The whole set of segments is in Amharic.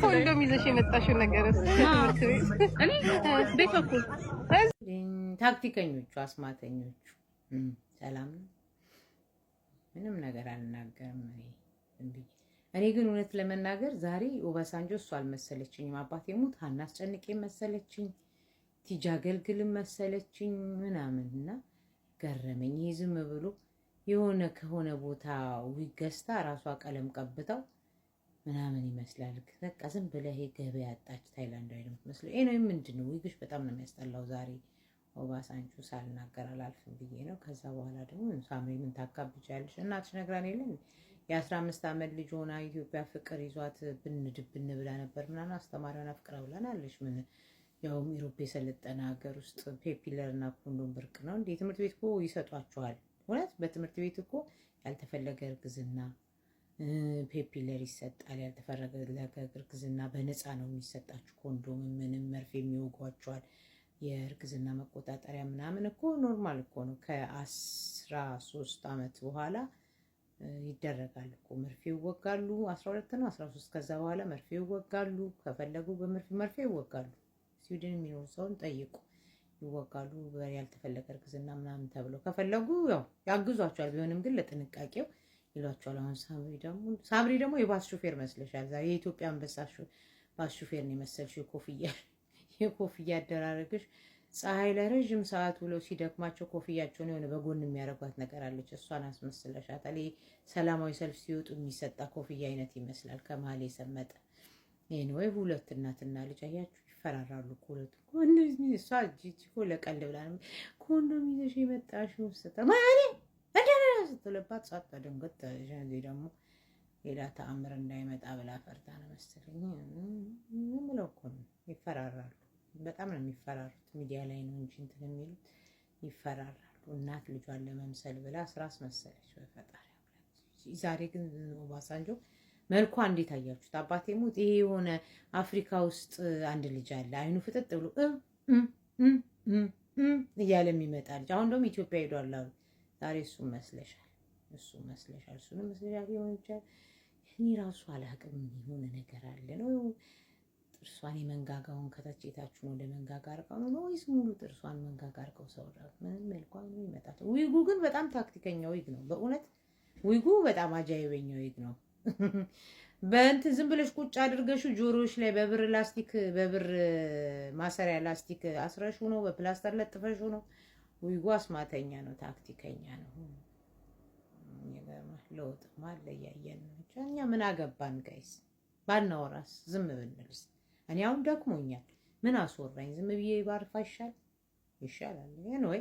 ኮንዶም ይዘሽ የመጣሽው ነገር እኔ ቤት በኩል ታክቲከኞቹ አስማተኞቹ ሰላም ነው። ምንም ነገር አልናገርም እኔ ግን እውነት ለመናገር ዛሬ ኦባሳንጆ እሱ አልመሰለችኝም። አባቴ ሙት ሀና አስጨንቄ መሰለችኝ፣ ቲጃ አገልግል መሰለችኝ ምናምንና ገረመኝ። ይሄ ዝም ብሎ የሆነ ከሆነ ቦታ ገዝታ ራሷ ቀለም ቀብተው ምናምን ይመስላል። በቃ ዝም ብለህ ገበያ ያጣች ታይላንዳዊ ነው የምትመስለው። ነው ምንድነው? ዊግሽ በጣም ነው የሚያስጠላው። ዛሬ ኦባሳንጆ ሳልናገር አላልፍም ብዬ ነው። ከዛ በኋላ ደግሞ ሳምሪ ምን ታካብጃለሽ? እናትሽ ነግራን የለን የ15 ዓመት ልጅ ሆና ኢትዮጵያ ፍቅር ይዟት ብንድብን ብላ ነበር ምናምን አስተማሪዋን አፍቅራ ብላናለች። ምን ያው ኢሮፕ የሰለጠነ ሀገር ውስጥ ፔፒለርና ኮንዶም ብርቅ ነው እንዴ? ትምህርት ቤት እኮ ይሰጧቸዋል። እውነት በትምህርት ቤት እኮ ያልተፈለገ እርግዝና ፔፒለር ይሰጣል። ያልተፈለገ እርግዝና በነፃ ነው የሚሰጣችሁ። ኮንዶም ምንም መርፌ የሚወጓቸዋል። የእርግዝና መቆጣጠሪያ ምናምን እኮ ኖርማል እኮ ነው። ከ13 ዓመት በኋላ ይደረጋል እኮ መርፌ ይወጋሉ። 12 ነው 13 ከዛ በኋላ መርፌ ይወጋሉ። ከፈለጉ በመርፌ ይወጋሉ። ስዊድን የሚኖር ሰውን ጠይቁ፣ ይወጋሉ። ያልተፈለገ እርግዝና ምናምን ተብሎ ከፈለጉ ያው ያግዟቸዋል። ቢሆንም ግን ለጥንቃቄው ይሏቸዋል። አሁን ሳምሪ ደግሞ የባስ ሹፌር መስለሻል። ዛሬ የኢትዮጵያ አንበሳ ባስ ሹፌር ነው የመሰልሽው። የኮፍያ አደራረግሽ ፀሐይ ለረጅም ሰዓት ውለው ሲደክማቸው ኮፍያቸውን የሆነ በጎን የሚያደርጓት ነገር አለች። እሷን አስመስለሻታል። ሰላማዊ ሰልፍ ሲወጡ የሚሰጣ ኮፍያ አይነት ይመስላል። ከመሀል የሰመጠ ይሄን ወይ ሁለት እናትና ልጅ አያችሁ ይፈራራሉ። ሁለቱ እንደዚህ እሷ ጂጂኮ ለቀልድ ብላ ነው ኮንዶም ይዘሽ የመጣሽው ስተማሪ ስትለባት ጻጣ ደንገት ደግሞ ሌላ ተአምር እንዳይመጣ ብላ ፈርታ ነው መሰለኝ። ምን ብለው እኮ ነው ይፈራራሉ። በጣም ነው የሚፈራሩት። ሚዲያ ላይ ነው እንጂ እንትን የሚሉት ይፈራራሉ። እናት ልጇን ለመምሰል ብላ ስራስ መሰለች። በፈጣሪ ዛሬ ግን ኦባሳንጆ መልኳ እንዴት አያችሁት? አባቴ ሙት ይሄ የሆነ አፍሪካ ውስጥ አንድ ልጅ አለ አይኑ ፍጥጥ ብሎ እያለ የሚመጣ ልጅ አሁን ደግሞ ኢትዮጵያ ሄዷል አሉ። ዛሬ እሱ መስለሻል። እሱንም መስለሻል ሊሆን ይችላል። እኔ ራሱ አላቅም። የሆነ ነገር አለ ነው ጥርሷን የመንጋጋውን ከታች የታችሁን ወደ መንጋጋ አርቀው ነው ወይስ ሙሉ ጥርሷን መንጋጋ አርቀው ሰውራት ምንም መልኳ ነው ይመጣል። ዊጉ ግን በጣም ታክቲከኛ ዊግ ነው። በእውነት ዊጉ በጣም አጃይበኛ ዊግ ነው። በእንትን ዝም ብለሽ ቁጭ አድርገሽ ጆሮሽ ላይ በብር ላስቲክ በብር ማሰሪያ ላስቲክ አስረሹ ነው፣ በፕላስተር ለጥፈሹ ነው። ዊጉ አስማተኛ ነው፣ ታክቲከኛ ነው። ለውጥ ማለ ያየን ነው። እኛ ምን አገባን ጋይስ? ባናወራስ ዝም ብንልስ? እኔ አሁን ደክሞኛል። ምን አስወራኝ? ዝም ብዬ ባርፋ ይሻላል። ወይ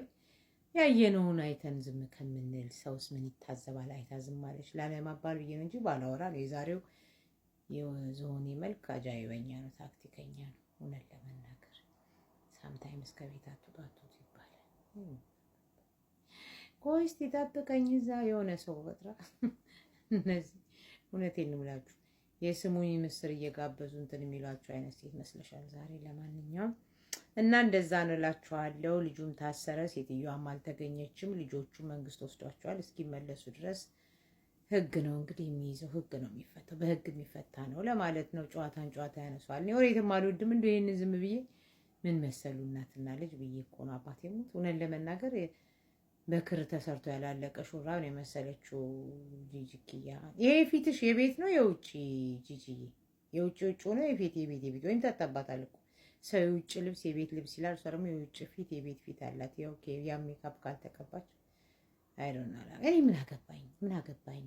ያየነውን አይተን ዝም ከምንል ሰውስ ምን ይታዘባል? አይታ ዝም ማለች ላለማባል ብዬ ነው እንጂ ባላወራ ነው። የዛሬው የዞኔ መልክ አጃይበኛ ነው፣ ታክቲከኛ ነው። እውነት ለመናገር ሳምታይምስ ከቤት አትውጣቱት ይባላል። ቆይ እስኪ ጠብቀኝ እዛ የሆነ ሰው በጥራ እነዚህ እውነቴን ነው የምላችሁ የስሙኝ ምስር እየጋበዙ እንትን የሚሏቸው አይነት ሴት መስለሻል ዛሬ። ለማንኛውም እና እንደዛ ነው እላችኋለሁ። ልጁም ታሰረ፣ ሴትዮዋም አልተገኘችም። ልጆቹ መንግስት ወስዷቸዋል። እስኪመለሱ ድረስ ህግ ነው እንግዲህ የሚይዘው፣ ህግ ነው የሚፈታው፣ በህግ የሚፈታ ነው ለማለት ነው። ጨዋታን ጨዋታ ያነሷል። እኔ ወሬትም አልወድም። እንደው ይሄንን ዝም ብዬ ምን መሰሉ እናትና ልጅ ብዬ እኮ ነው አባቴ ሞት። እውነት ለመናገር በክር ተሰርቶ ያላለቀ ሹራብ የመሰለችው ጂጂኪያ። ይሄ ፊትሽ የቤት ነው የውጭ? ጂጂዬ የውጭ ነው የቤት ወይም ታጣባታል እኮ ሰው የውጭ ልብስ የቤት ልብስ ይላል። እሷ ደግሞ የውጭ ፊት የቤት ፊት አላት። ኦኬ ያ ሜካፕ ካልተቀባች አይዶንት ኖ። እኔ ምን አገባኝ?